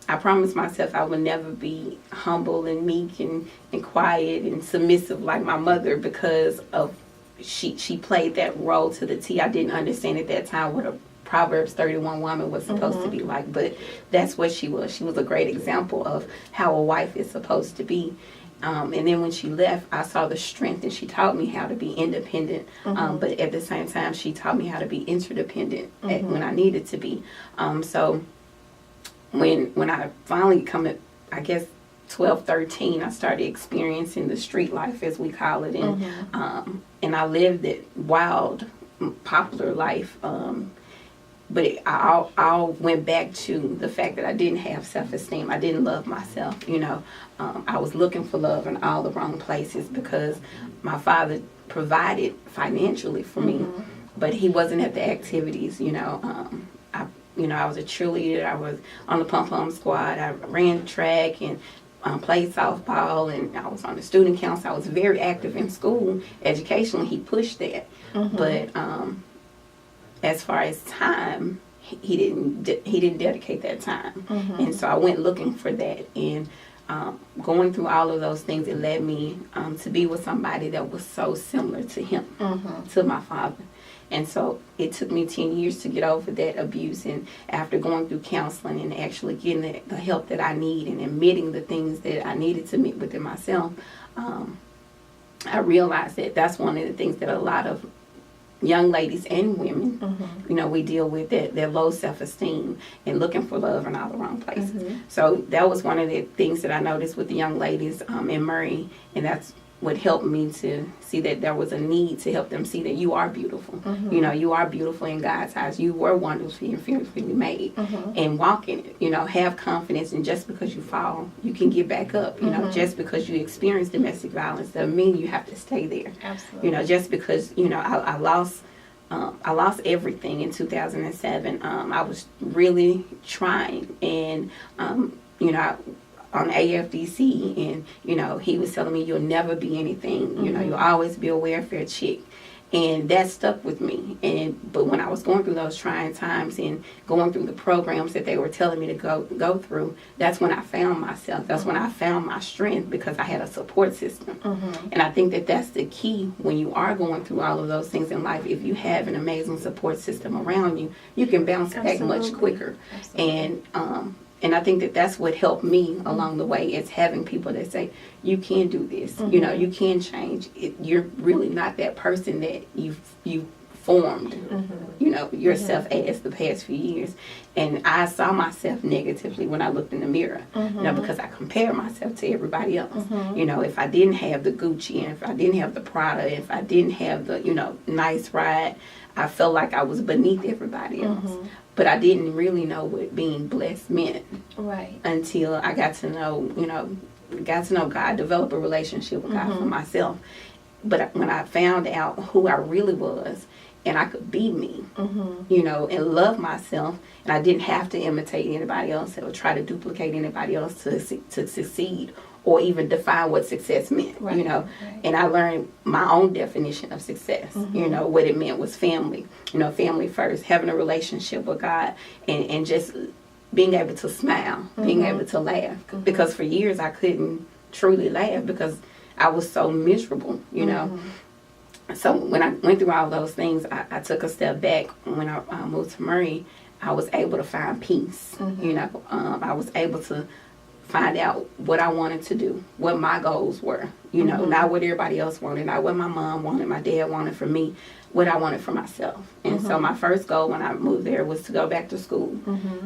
Speaker 5: I promised myself I would never be humble and meek and quiet and submissive like my mother, because of she played that role to the T. I didn't understand at that time what a Proverbs 31 woman was supposed to be like, but that's what she was. She was a great example of how a wife is supposed to be. And then when she left, I saw the strength, and she taught me how to be independent, but at the same time, she taught me how to be interdependent when I needed to be. So when I finally come at, I guess, 12, 13, I started experiencing the street life, as we call it, and I lived that wild, popular life. But I all went back to the fact that I didn't have self-esteem. I didn't love myself, I was looking for love in all the wrong places, because my father provided financially for me, but he wasn't at the activities, I was a cheerleader. I was on the pom-pom squad. I ran track and played softball, and I was on the student council. I was very active in school. Educationally, he pushed that. But as far as time, he didn't dedicate that time. And so I went looking for that. And going through all of those things, it led me to be with somebody that was so similar to him, to my father. And so it took me 10 years to get over that abuse, and after going through counseling and actually getting the help that I need and admitting the things that I needed to admit within myself, I realized that that's one of the things that a lot of young ladies and women, you know, we deal with that low self-esteem and looking for love in all the wrong places. So that was one of the things that I noticed with the young ladies in Murray, and that's what helped me to see that there was a need to help them see that you are beautiful. You know, you are beautiful in God's eyes. You were wonderfully and fearfully made. And walk in it, you know, have confidence. And just because you fall, you can get back up. You know, just because you experience domestic violence doesn't mean you have to stay there.
Speaker 1: Absolutely.
Speaker 5: You know, just because, you know, I lost everything in 2007. I was really trying, and you know, on AFDC, and you know, he was telling me you'll never be anything. You know, you'll always be a welfare chick, and that stuck with me. But when I was going through those trying times and going through the programs that they were telling me to go through, that's when I found myself. That's when I found my strength, because I had a support system. And I think that that's the key when you are going through all of those things in life. If you have an amazing support system around you, you can bounce back much quicker. And I think that that's what helped me along the way, is having people that say, you can do this, you know, you can change. You're really not that person that you formed, you know, yourself as the past few years. And I saw myself negatively when I looked in the mirror, you know, because I compared myself to everybody else. You know, if I didn't have the Gucci, and if I didn't have the Prada, if I didn't have the, you know, nice ride, I felt like I was beneath everybody else. But I didn't really know what being blessed meant.
Speaker 1: Right.
Speaker 5: Until I got to know, you know, God, develop a relationship with God for myself. But when I found out who I really was, and I could be me, you know, and love myself, and I didn't have to imitate anybody else or try to duplicate anybody else to succeed, or even define what success meant, you know. And I learned my own definition of success, you know, what it meant was family, you know, family first, having a relationship with God, and just being able to smile, being able to laugh. Because for years I couldn't truly laugh because I was so miserable, you know. So when I went through all those things, I took a step back. When I moved to Murray, I was able to find peace, you know. I was able to find out what I wanted to do, what my goals were, you know, not what everybody else wanted, not what my mom wanted, my dad wanted for me, what I wanted for myself. And so my first goal when I moved there was to go back to school.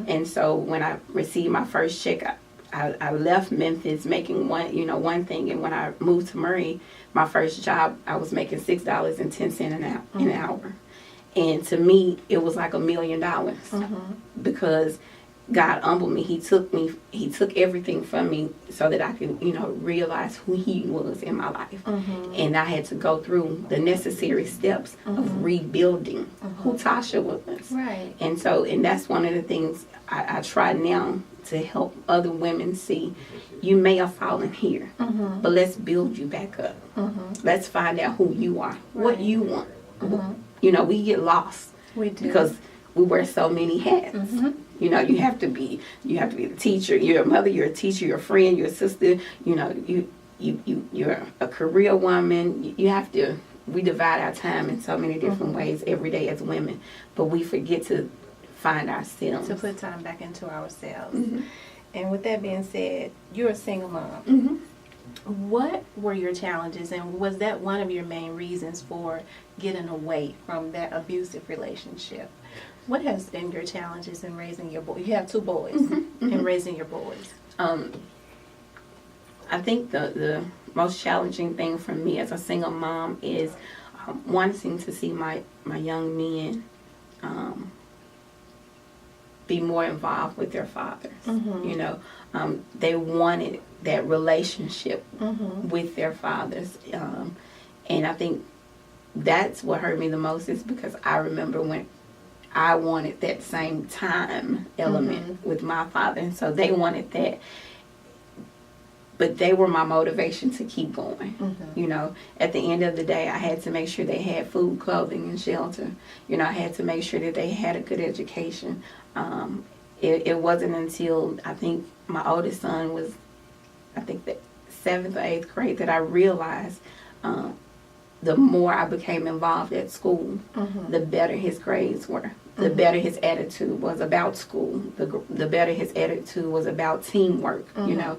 Speaker 5: And so when I received my first check, I left Memphis making one thing, and when I moved to Murray, my first job, I was making $6.10 an hour. And to me, it was like $1 million, because God humbled me. He took everything from me so that I could, you know, realize who He was in my life. And I had to go through the necessary steps of rebuilding who Tasha was.
Speaker 1: Right.
Speaker 5: And that's one of the things I try now to help other women see. You may have fallen here, but let's build you back up. Let's find out who you are, what you want. You know, we get lost.
Speaker 1: We do.
Speaker 5: Because we wear so many hats. You know, you have to be the teacher, you're a mother, you're a teacher, you're a friend, you're a sister, you know, you're a career woman. We divide our time in so many different ways every day as women, but we forget to find ourselves.
Speaker 1: To put time back into ourselves. And with that being said, you're a single mom. What were your challenges, and was that one of your main reasons for getting away from that abusive relationship? What has been your challenges in raising your boys? You have 2 boys. In raising your boys.
Speaker 5: I think the most challenging thing for me as a single mom is wanting to see my young men be more involved with their fathers. You know, they wanted that relationship with their fathers, and I think that's what hurt me the most, is because I remember when I wanted that same time element with my father, and so they wanted that. But they were my motivation to keep going. You know, at the end of the day, I had to make sure they had food, clothing, and shelter. You know, I had to make sure that they had a good education. It wasn't until I think my oldest son was, I think, the 7th or 8th grade that I realized the more I became involved at school, the better his grades were. The better his attitude was about school. The better his attitude was about teamwork, you know.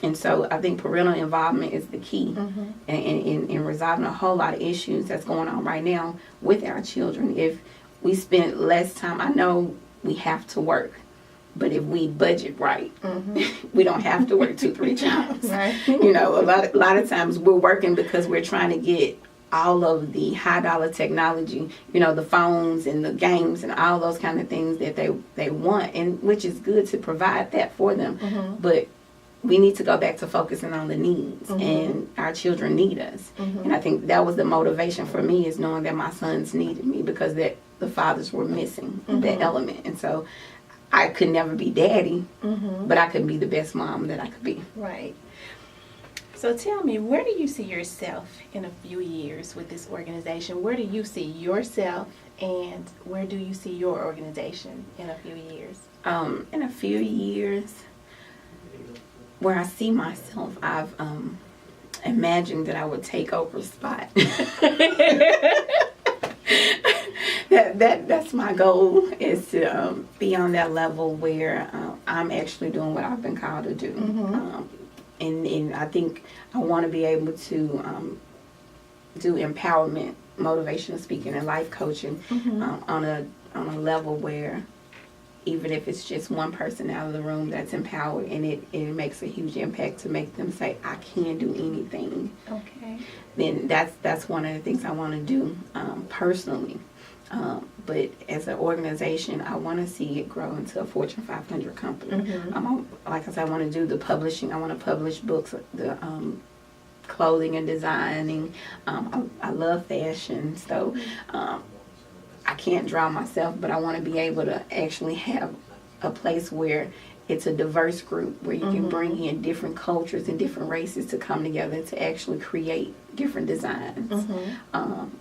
Speaker 5: And so I think parental involvement is the key in resolving a whole lot of issues that's going on right now with our children. If we spend less time, I know we have to work, but if we budget right, we don't have to work 2-3 jobs.
Speaker 1: Right.
Speaker 5: You know, a lot of times we're working because we're trying to get all of the high dollar technology, you know, the phones and the games and all those kind of things that they want, and which is good to provide that for them. But we need to go back to focusing on the needs, and our children need us. And I think that was the motivation for me, is knowing that my sons needed me, because that the fathers were missing that element. And so I could never be daddy, but I could be the best mom that I could be.
Speaker 1: Right. So tell me, where do you see yourself in a few years with this organization? Where do you see yourself, and where do you see your organization in a few years?
Speaker 5: In a few years, where I see myself, I've imagined that I would take over a spot. That's my goal, is to be on that level where I'm actually doing what I've been called to do. And I think I want to be able to do empowerment, motivational speaking, and life coaching on a level where, even if it's just one person out of the room that's empowered, and it makes a huge impact to make them say, I can do anything.
Speaker 1: Okay.
Speaker 5: Then that's one of the things I want to do personally. But as an organization, I want to see it grow into a Fortune 500 company. Like I said, I want to do the publishing. I want to publish books, the clothing and designing. I love fashion, so I can't draw myself, but I want to be able to actually have a place where it's a diverse group, where you can bring in different cultures and different races to come together to actually create different designs.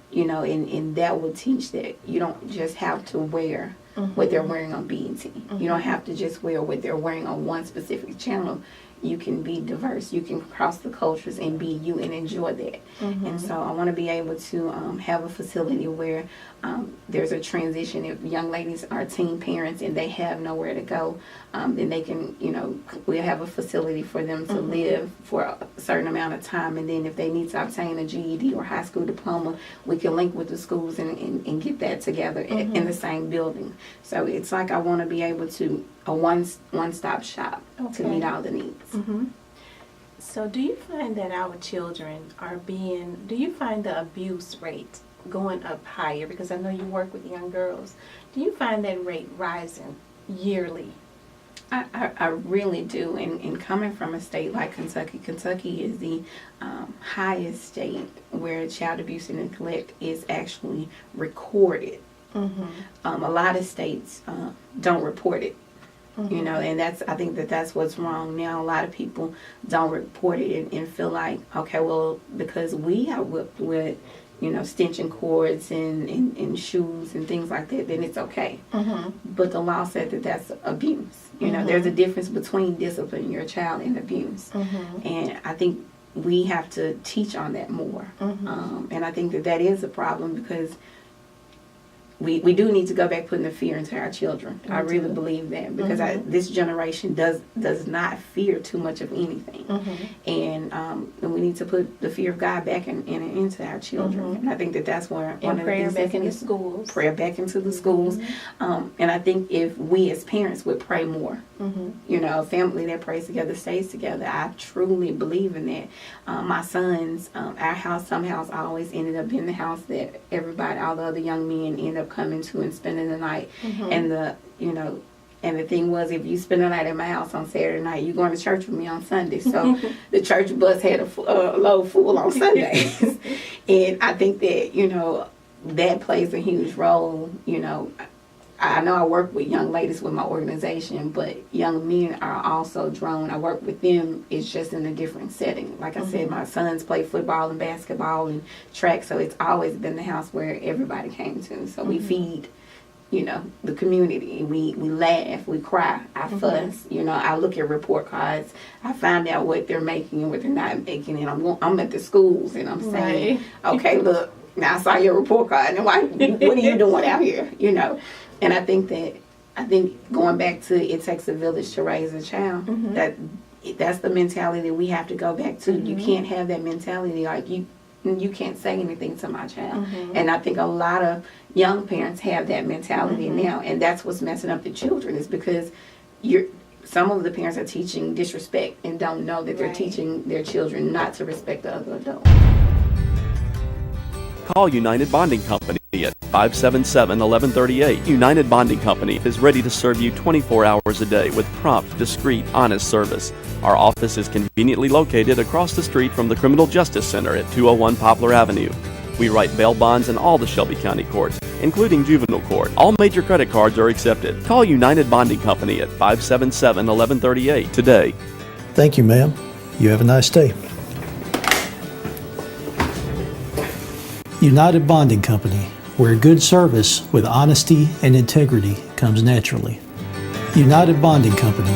Speaker 5: You know, and that will teach that you don't just have to wear what they're wearing on BET. You don't have to just wear what they're wearing on one specific channel. You can be diverse. You can cross the cultures and be you and enjoy that. And so I want to be able to have a facility where there's a transition. If young ladies are teen parents and they have nowhere to go, then they can, you know, we'll have a facility for them to live for a certain amount of time. And then if they need to obtain a GED or high school diploma, we can link with the schools and get that together in the same building. So it's like I want to be able to, a one-stop shop to meet all the needs.
Speaker 1: So do you find that our children do you find the abuse rate going up higher? Because I know you work with young girls. Do you find that rate rising yearly?
Speaker 5: I really do. And coming from a state like Kentucky, Kentucky is the highest state where child abuse and neglect is actually recorded. A lot of states don't report it. You know, and I think that's what's wrong now. A lot of people don't report it and feel like, okay, well, because we have whipped with, you know, stenching cords and shoes and things like that, then it's okay. But the law said that that's abuse. You know, there's a difference between disciplining your child and abuse. And I think we have to teach on that more. And I think that is a problem, because we do need to go back putting the fear into our children. I really believe that, because this generation does not fear too much of anything. And we need to put the fear of God back into our children. And I think that's where one of the things
Speaker 1: back into schools.
Speaker 5: Prayer back into the schools. And I think if we as parents would pray more, you know, a family that prays together stays together. I truly believe in that. My sons, our house somehow always ended up in the house that all the other young men end up coming to and spending the night. And the thing was, if you spend the night at my house on Saturday night, you're going to church with me on Sunday. So the church bus had a load full on Sundays. And I think that, you know, that plays a huge role. You know, I know I work with young ladies with my organization, but young men are also drawn. I work with them. It's just in a different setting. Like I said, my sons play football and basketball and track, so it's always been the house where everybody came to. So we feed, you know, the community. We laugh, we cry, I fuss. You know, I look at report cards. I find out what they're making and what they're not making, and I'm at the schools and I'm saying, okay, look, now I saw your report card, and what are you doing out here? You know. And I think going back to it takes a village to raise a child, that that's the mentality we have to go back to. You
Speaker 1: Mm-hmm.
Speaker 5: can't have that mentality like you can't say anything to my child.
Speaker 1: Mm-hmm.
Speaker 5: And I think a lot of young parents have that mentality
Speaker 1: Mm-hmm.
Speaker 5: now, and that's what's messing up the children, is because some of the parents are teaching disrespect and don't know that they're
Speaker 1: Right.
Speaker 5: teaching their children not to respect the other adult.
Speaker 3: Call United Bonding Company at 577-1138. United Bonding Company is ready to serve you 24 hours a day with prompt, discreet, honest service. Our office is conveniently located across the street from the Criminal Justice Center at 201 Poplar Avenue. We write bail bonds in all the Shelby County courts, including juvenile court. All major credit cards are accepted. Call United Bonding Company at 577-1138 today.
Speaker 4: Thank you, ma'am. You have a nice day. United Bonding Company, where good service with honesty and integrity comes naturally. United Bonding Company.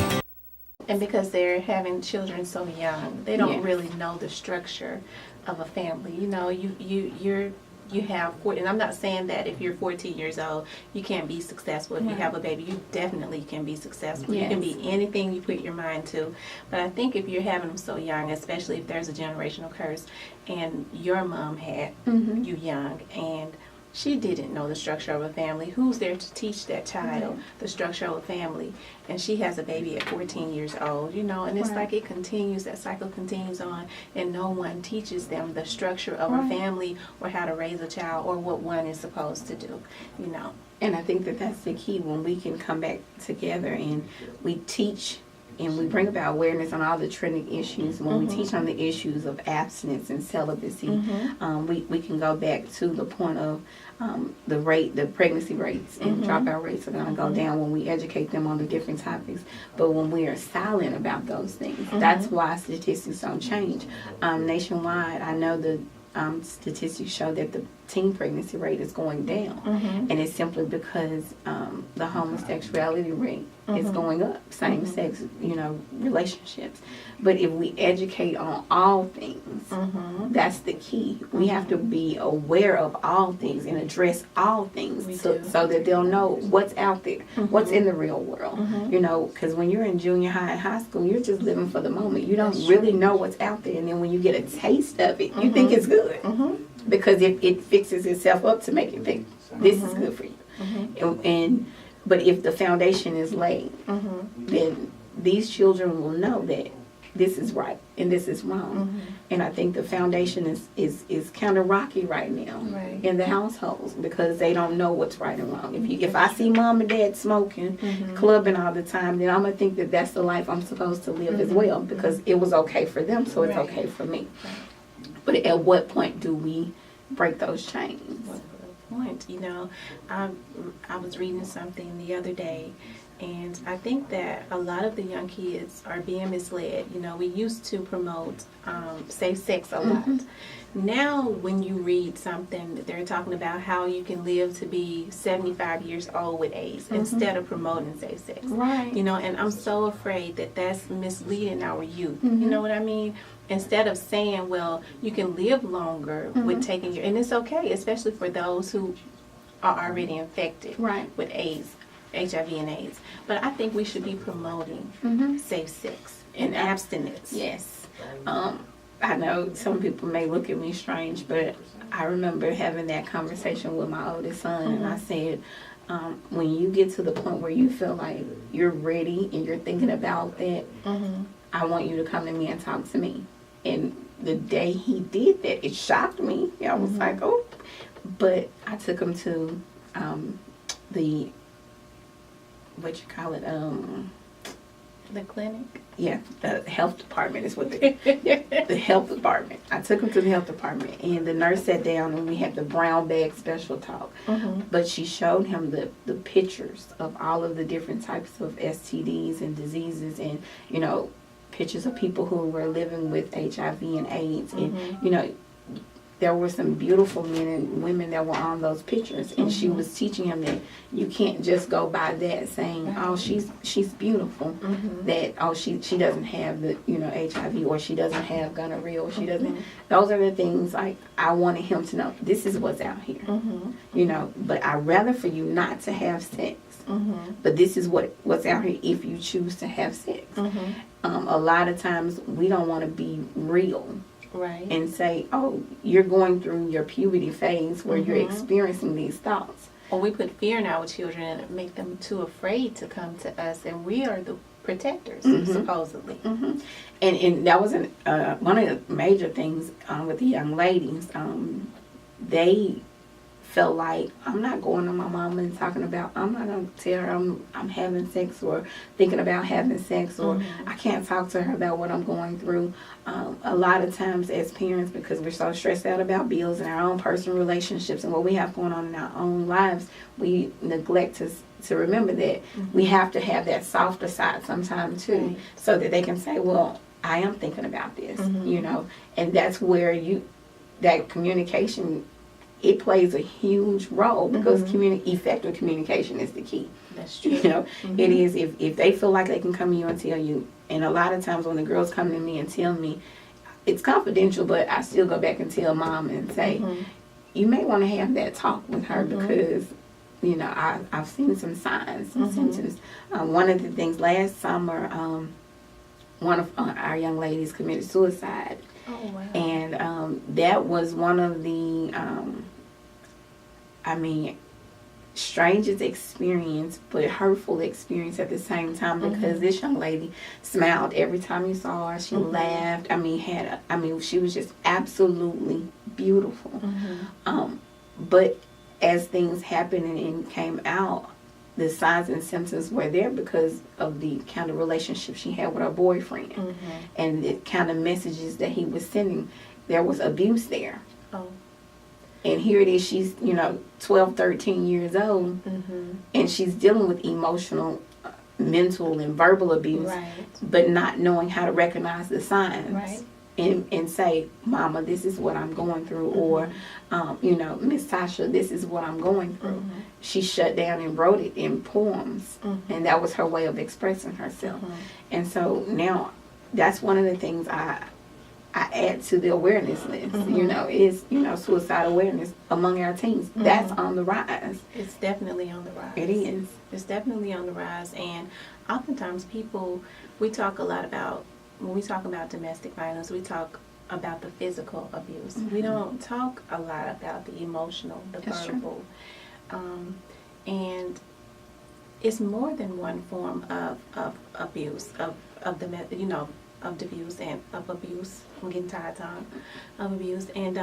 Speaker 1: And because they're having children so young, they don't
Speaker 5: Yes.
Speaker 1: really know the structure of a family. You know, you have, and I'm not saying that if you're 14 years old, you can't be successful. If you have a baby, you definitely can be successful. You can
Speaker 5: Yes.
Speaker 1: be anything you put your mind to. But I think if you're having them so young, especially if there's a generational curse, and your mom had
Speaker 5: Mm-hmm.
Speaker 1: you young, and she didn't know the structure of a family, who's there to teach that child the structure of a family? And she has a baby at 14 years old, you know, and it's
Speaker 5: Right.
Speaker 1: like it continues, that cycle continues on, and no one teaches them the structure of a
Speaker 5: Right.
Speaker 1: family or how to raise a child or what one is supposed to do, you know.
Speaker 5: And I think that that's the key, when we can come back together and we teach and we bring about awareness on all the trending issues. When we teach on the issues of abstinence and celibacy, we can go back to the point of the pregnancy rates and dropout rates are going to go down when we educate them on the different topics. But when we are silent about those things, that's why statistics don't change. Nationwide, I know the statistics show that the teen pregnancy rate is going down, and it's simply because the homosexuality rate is going up, same-sex, relationships. But if we educate on all things, that's the key. We have to be aware of all things and address all things so that they'll know what's out there, what's in the real world. Because when you're in junior high and high school, you're just living for the moment. You don't really know what's out there, and then when you get a taste of it, you think it's good. Because it fixes itself up to make you think this is good for you. But if the foundation is laid, then these children will know that this is right and this is wrong. And I think the foundation is kind of rocky right now in the households, because they don't know what's right and wrong. If I see mom and dad smoking, clubbing all the time, then I'm going to think that that's the life I'm supposed to live as well, because it was okay for them, so it's okay for me. But at what point do we break those chains?
Speaker 1: Point. I was reading something the other day, and I think that a lot of the young kids are being misled. We used to promote safe sex a lot. Now, when you read something, they're talking about how you can live to be 75 years old with AIDS instead of promoting safe sex.
Speaker 5: Right.
Speaker 1: And I'm so afraid that that's misleading our youth. You know what I mean? Instead of saying, well, you can live longer with taking and it's okay, especially for those who are already infected with AIDS, HIV and AIDS. But I think we should be promoting safe sex and abstinence.
Speaker 5: Yes. I know some people may look at me strange, but I remember having that conversation with my oldest son, and I said, when you get to the point where you feel like you're ready and you're thinking about that, I want you to come to me and talk to me. And the day he did that, it shocked me. I was like, oh. But I took him to the
Speaker 1: The clinic.
Speaker 5: Yeah, the health department is what the health department. I took him to the health department, and the nurse sat down, and we had the brown bag special talk. But she showed him the pictures of all of the different types of STDs and diseases, and pictures of people who were living with HIV and AIDS, and there were some beautiful men and women that were on those pictures, and she was teaching him that you can't just go by that saying, oh, she's beautiful, that oh she doesn't have the HIV, or she doesn't have gonorrhea, or she doesn't. Those are the things like I wanted him to know. This is what's out here, But I'd rather for you not to have sex. But this is what's out here if you choose to have sex. A lot of times we don't want to be real.
Speaker 1: Right.
Speaker 5: And say, oh, you're going through your puberty phase where you're experiencing these thoughts.
Speaker 1: Or we put fear in our children and make them too afraid to come to us, and we are the protectors, supposedly.
Speaker 5: And that was one of the major things with the young ladies. They felt like, I'm not going to my mama and talking about, I'm not going to tell her I'm having sex or thinking about having sex, or I can't talk to her about what I'm going through. A lot of times as parents, because we're so stressed out about bills and our own personal relationships and what we have going on in our own lives, we neglect to remember that we have to have that softer side sometimes too, so that they can say, well, I am thinking about this, and that's where that communication, it plays a huge role, because effective communication is the key.
Speaker 1: That's true.
Speaker 5: It is. If they feel like they can come to you and tell you, and a lot of times when the girls come to me and tell me, it's confidential, but I still go back and tell mom and say, you may want to have that talk with her, because I've seen some signs and symptoms. One of the things last summer, one of our young ladies committed suicide.
Speaker 1: Oh, wow.
Speaker 5: And that was one of the, strangest experience, but hurtful experience at the same time, because this young lady smiled every time you saw her. She laughed. She was just absolutely beautiful. But as things happened and came out, the signs and symptoms were there because of the kind of relationship she had with her boyfriend, and the kind of messages that he was sending. There was abuse there.
Speaker 1: Oh.
Speaker 5: And here it is, she's 12, 13 years old, and she's dealing with emotional, mental, and verbal abuse, but not knowing how to recognize the signs. And say, Mama, this is what I'm going through, or, Miss Tasha, this is what I'm going through. She shut down and wrote it in poems, and that was her way of expressing herself. And so now, that's one of the things I add to the awareness list. Is suicide awareness among our teens. That's on the rise.
Speaker 1: It's definitely on the rise.
Speaker 5: It is.
Speaker 1: It's definitely on the rise, and oftentimes we talk a lot about. When we talk about domestic violence, we talk about the physical abuse. We don't talk a lot about the emotional, the verbal. And it's more than one form of abuse, of abuse and of abuse. I'm getting tired of abuse. And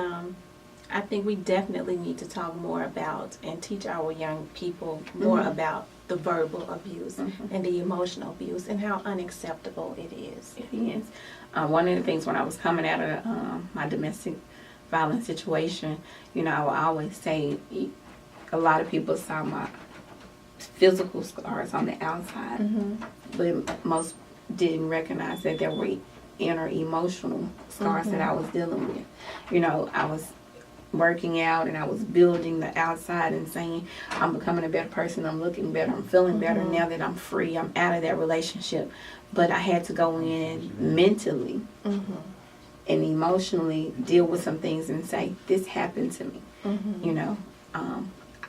Speaker 1: I think we definitely need to talk more about and teach our young people more about the verbal abuse and the emotional abuse, and how unacceptable it is.
Speaker 5: It is. One of the things when I was coming out of my domestic violence situation, I would always say, a lot of people saw my physical scars on the outside, but most didn't recognize that there were inner emotional scars that I was dealing with. I was working out and I was building the outside and saying, I'm becoming a better person, I'm looking better, I'm feeling better now that I'm free, I'm out of that relationship. But I had to go in mentally and emotionally deal with some things and say, this happened to me.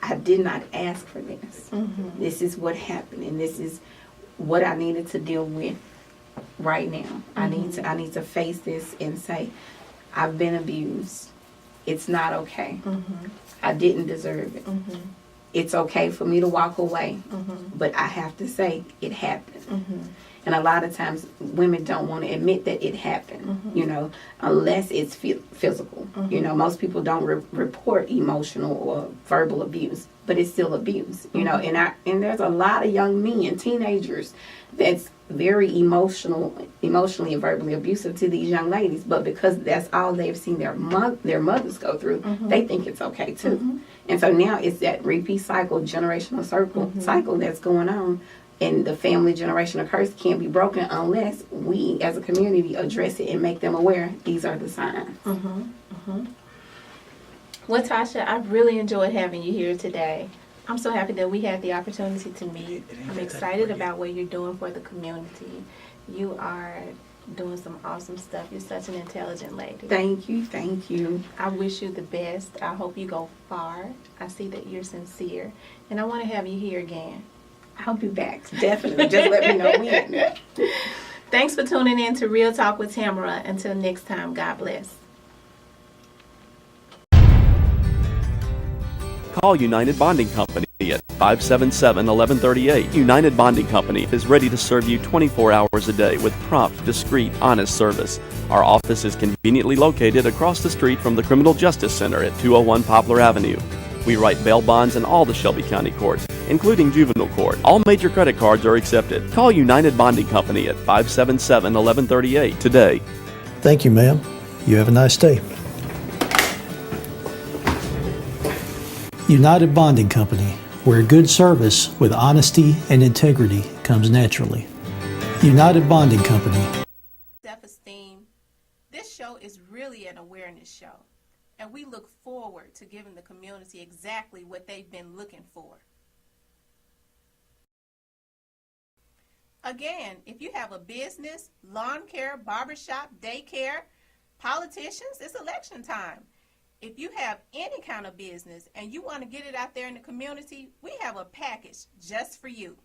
Speaker 5: I did not ask for this. This is what happened, and this is what I needed to deal with right now. I need to face this and say, I've been abused. It's not okay. I didn't deserve it. It's okay for me to walk away, but I have to say it happened. And a lot of times women don't want to admit that it happened, unless it's physical. Most people don't report emotional or verbal abuse, but it's still abuse, and there's a lot of young men, teenagers, that's very emotionally and verbally abusive to these young ladies, but because that's all they've seen their mothers go through, they think it's okay too. And so now it's that repeat cycle, generational cycle that's going on, and the family generational curse can't be broken unless we as a community address it and make them aware these are the signs.
Speaker 1: Well, Tasha, I've really enjoyed having you here today. I'm so happy that we had the opportunity to meet. I'm excited about what you're doing for the community. You are doing some awesome stuff. You're such an intelligent lady.
Speaker 5: Thank you, thank you.
Speaker 1: I wish you the best. I hope you go far. I see that you're sincere. And I want to have you here again.
Speaker 5: I'll be back, definitely. Just let me know when.
Speaker 1: Thanks for tuning in to Real Talk with Tamara. Until next time, God bless.
Speaker 3: Call United Bonding Company at 577-1138. United Bonding Company is ready to serve you 24 hours a day with prompt, discreet, honest service. Our office is conveniently located across the street from the Criminal Justice Center at 201 Poplar Avenue. We write bail bonds in all the Shelby County courts, including juvenile court. All major credit cards are accepted. Call United Bonding Company at 577-1138 today.
Speaker 4: Thank you, ma'am. You have a nice day. United Bonding Company, where good service with honesty and integrity comes naturally. United Bonding Company.
Speaker 1: Self-esteem. This show is really an awareness show, and we look forward to giving the community exactly what they've been looking for. Again, if you have a business, lawn care, barbershop, daycare, politicians, it's election time. If you have any kind of business and you want to get it out there in the community, we have a package just for you.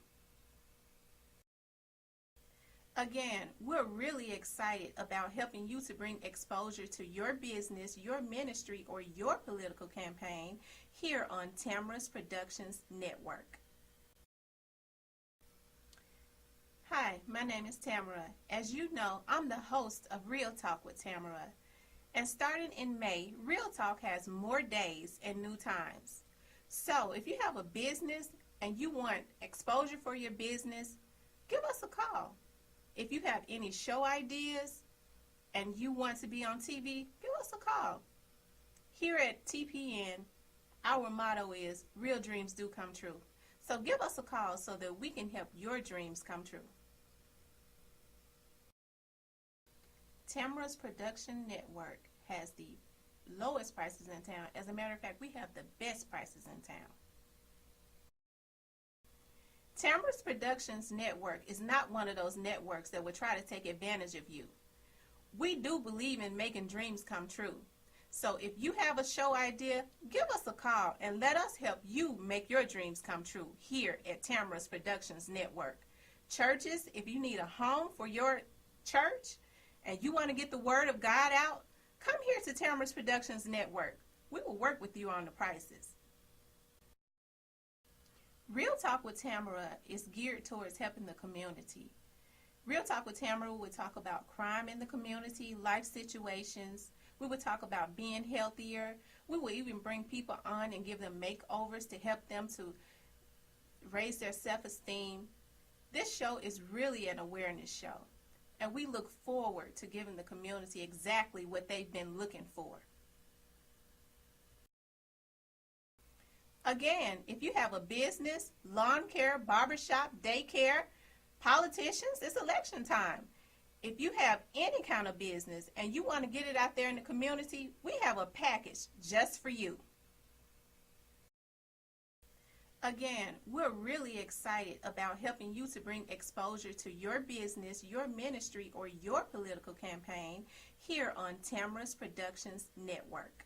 Speaker 1: Again, we're really excited about helping you to bring exposure to your business, your ministry, or your political campaign here on Tamara's Productions Network. Hi, my name is Tamara. As you know, I'm the host of Real Talk with Tamara. And starting in May, Real Talk has more days and new times. So if you have a business and you want exposure for your business, give us a call. If you have any show ideas and you want to be on TV, give us a call. Here at TPN, our motto is, real dreams do come true. So give us a call so that we can help your dreams come true. Tamara's Production Network has the lowest prices in town. As a matter of fact, we have the best prices in town. Tamara's Productions Network is not one of those networks that would try to take advantage of you. We do believe in making dreams come true. So if you have a show idea, give us a call and let us help you make your dreams come true here at Tamara's Productions Network. Churches, if you need a home for your church and you want to get the word of God out, come here to Tamara's Productions Network. We will work with you on the prices. Real Talk with Tamara is geared towards helping the community. Real Talk with Tamara would talk about crime in the community, life situations. We would talk about being healthier. We will even bring people on and give them makeovers to help them to raise their self-esteem. This show is really an awareness show, and we look forward to giving the community exactly what they've been looking for. Again, if you have a business, lawn care, barbershop, daycare, politicians, it's election time. If you have any kind of business and you want to get it out there in the community, we have a package just for you. Again, we're really excited about helping you to bring exposure to your business, your ministry, or your political campaign here on Tamara's Productions Network.